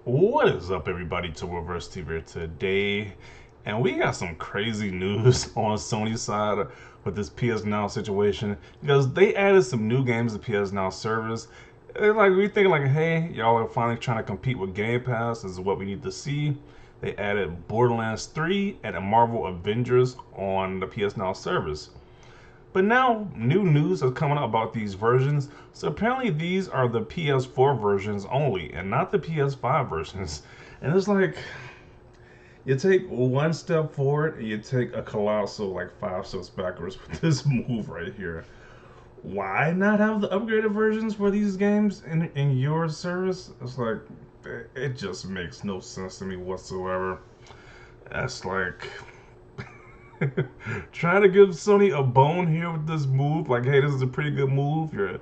What is up, everybody? To Reverse TV here today, and we got some crazy news on Sony's side with this PS Now situation because they added some new games to PS Now service. And like we thinking like, hey, y'all are finally trying to compete with Game Pass. This is what we need to see. They added Borderlands 3 and a Marvel Avengers on the PS Now service. But now, new news is coming out about these versions. So apparently, these are the PS4 versions only, and not the PS5 versions. And it's like you take one step forward and you take a colossal like 5 steps backwards with this move right here. Why not have the upgraded versions for these games in your service? It's like it just makes no sense to me whatsoever. That's like trying to give Sony a bone here with this move. Like, hey, this is a pretty good move. You're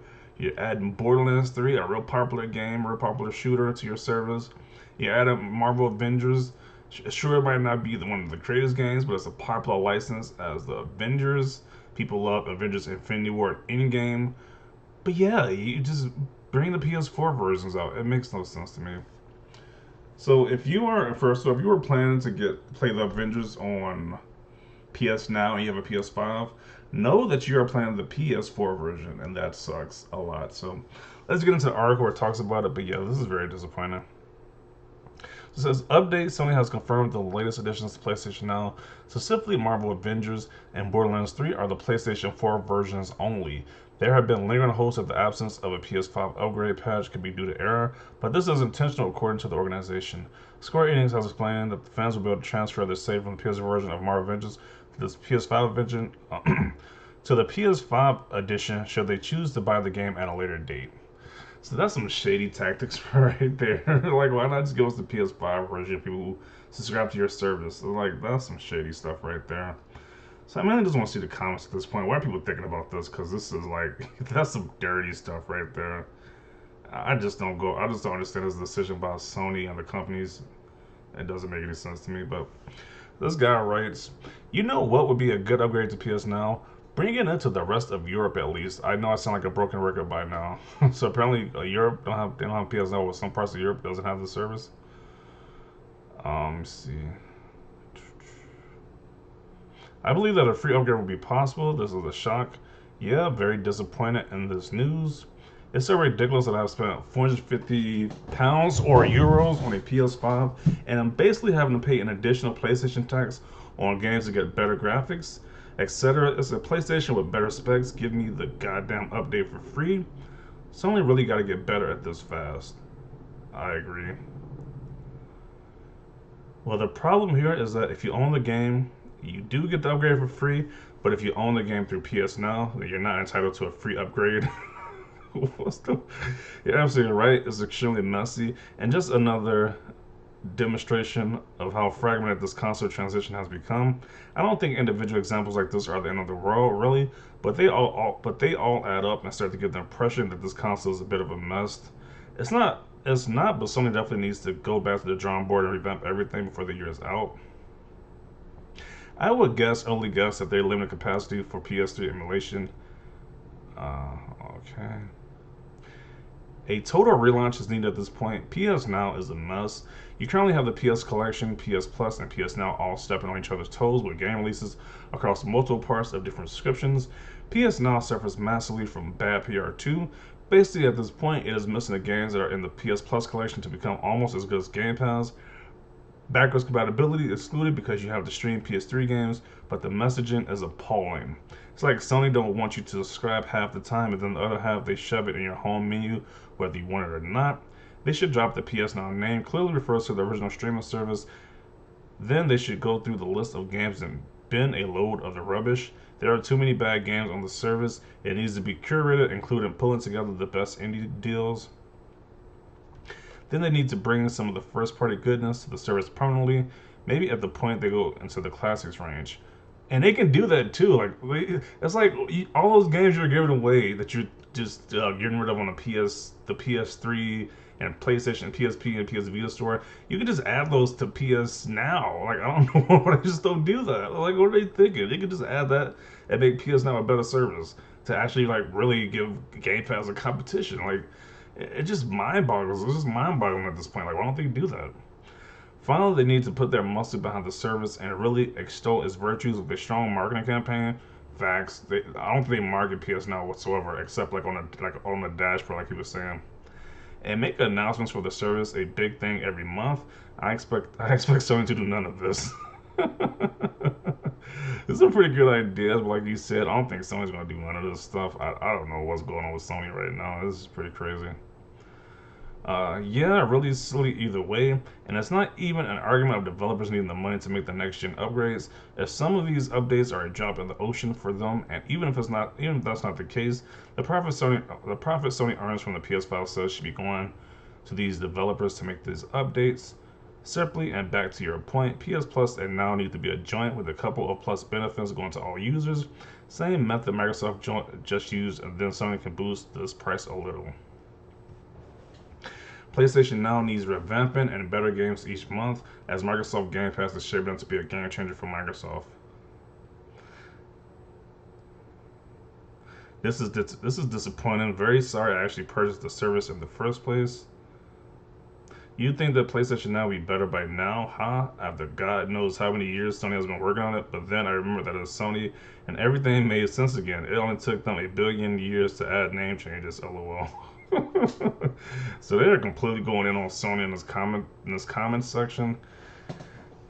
adding Borderlands 3, a real popular game, real popular shooter to your service. You add a Marvel Avengers. Sure, it might not be one of the greatest games, but it's a popular license as the Avengers. People love Avengers Infinity War in game. But yeah, you just bring the PS4 versions out. It makes no sense to me. So if you were planning to play the Avengers on PS Now and you have a PS5, know that you are playing the PS4 version, and that sucks a lot. So let's get into the article where it talks about it. But yeah, this is very disappointing. It says, update, Sony has confirmed the latest additions to PlayStation Now, specifically Marvel Avengers and Borderlands 3 are the PlayStation 4 versions only. There have been lingering hopes that the absence of a PS5 upgrade patch could be due to error, but this is intentional according to the organization. Square Enix has explained that the fans will be able to transfer their save from the PS version of Marvel Avengers to this PS5 version to the PS5 edition should they choose to buy the game at a later date. So that's some shady tactics right there. Like, why not just give us the PS5 version? People who subscribe to your service. So, like, that's some shady stuff right there. So I mainly just want to see the comments at this point. Why are people thinking about this? Because this is like that's some dirty stuff right there. I just don't go. I just don't understand this decision by Sony and the companies. It doesn't make any sense to me. But this guy writes, "You know what would be a good upgrade to PS Now? Bring it into the rest of Europe at least. I know I sound like a broken record by now. So apparently Europe they don't have PS Now, but some parts of Europe doesn't have the service. Let's see. I believe that a free upgrade will be possible. This is a shock. Yeah, very disappointed in this news. It's so ridiculous that I've spent £450 or euros on a PS5 and I'm basically having to pay an additional PlayStation tax on games to get better graphics, etc. It's a PlayStation with better specs. Give me the goddamn update for free. Sony really got to get better at this fast. I agree. Well, the problem here is that if you own the game, you do get the upgrade for free, but if you own the game through PS Now, you're not entitled to a free upgrade. What's the... You're absolutely right. It's extremely messy, and just another demonstration of how fragmented this console transition has become. I don't think individual examples like this are the end of the world, really, but they all add up and start to give the impression that this console is a bit of a mess. It's not, but Sony definitely needs to go back to the drawing board and revamp everything before the year is out. I would only guess that they limit capacity for PS3 emulation. Okay. A total relaunch is needed at this point. PS Now is a mess. You currently have the PS Collection, PS Plus, and PS Now all stepping on each other's toes with game releases across multiple parts of different subscriptions. PS Now suffers massively from bad PR too. Basically, at this point, it is missing the games that are in the PS Plus collection to become almost as good as Game Pass. Backwards compatibility excluded because you have to stream PS3 games, but the messaging is appalling. It's like Sony don't want you to subscribe half the time, and then the other half they shove it in your home menu, whether you want it or not. They should drop the PS Now name, clearly refers to the original streaming service. Then they should go through the list of games and bin a load of the rubbish. There are too many bad games on the service. It needs to be curated, including pulling together the best indie deals. Then they need to bring some of the first-party goodness to the service permanently, maybe at the point they go into the classics range. And they can do that too. Like it's like all those games you're giving away that you're just getting rid of on the PS3 and PlayStation, PSP, and PS Vita store. You can just add those to PS Now. Like I don't know why they just don't do that. Like what are they thinking? They could just add that and make PS Now a better service to actually like really give Game Pass a competition. Like It just mind boggles. It's just mind boggling at this point. Like, why don't they do that? Finally, they need to put their muscle behind the service and really extol its virtues with a strong marketing campaign. Facts. I don't think they market PS Now whatsoever, except like on the dashboard, like he was saying. And make announcements for the service a big thing every month. I expect Sony to do none of this. It's a pretty good idea, but like you said, I don't think Sony's gonna do none of this stuff. I don't know what's going on with Sony right now. This is pretty crazy. Yeah, really silly either way, and it's not even an argument of developers needing the money to make the next gen upgrades. If some of these updates are a drop in the ocean for them, and even if that's not the case, the profit Sony earns from the PS5 sales should be going to these developers to make these updates. Separately, and back to your point, PS Plus and Now need to be a joint with a couple of plus benefits going to all users. Same method Microsoft just used, and then Sony can boost this price a little. PlayStation Now needs revamping and better games each month, as Microsoft Game Pass is shaping up to be a game changer for Microsoft. This is disappointing. Very sorry I actually purchased the service in the first place. You'd think that PlayStation Now would be better by now, huh? After God knows how many years Sony has been working on it, but then I remember that it's Sony, and everything made sense again. It only took them a billion years to add name changes, lol. So they're completely going in on Sony in this comment section.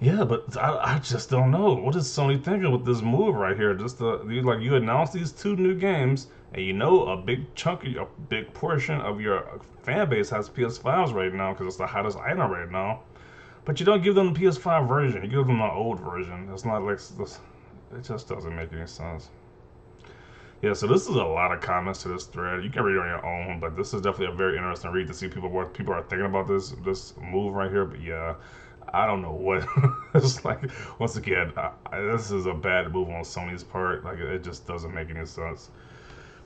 Yeah, but I just don't know. What is Sony thinking with this move right here? You announce these two new games, and you know a big portion of your fan base has PS5s right now because it's the hottest item right now. But you don't give them the PS5 version. You give them the old version. It's not like this. It just doesn't make any sense. Yeah, so this is a lot of comments to this thread. You can read it on your own, but this is definitely a very interesting read to see what people are thinking about this move right here. But yeah, I don't know what. It's like, once again, this is a bad move on Sony's part. Like, it just doesn't make any sense.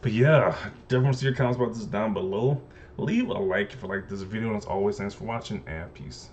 But yeah, definitely see your comments about this down below. Leave a like if you like this video, and as always, thanks for watching, and peace.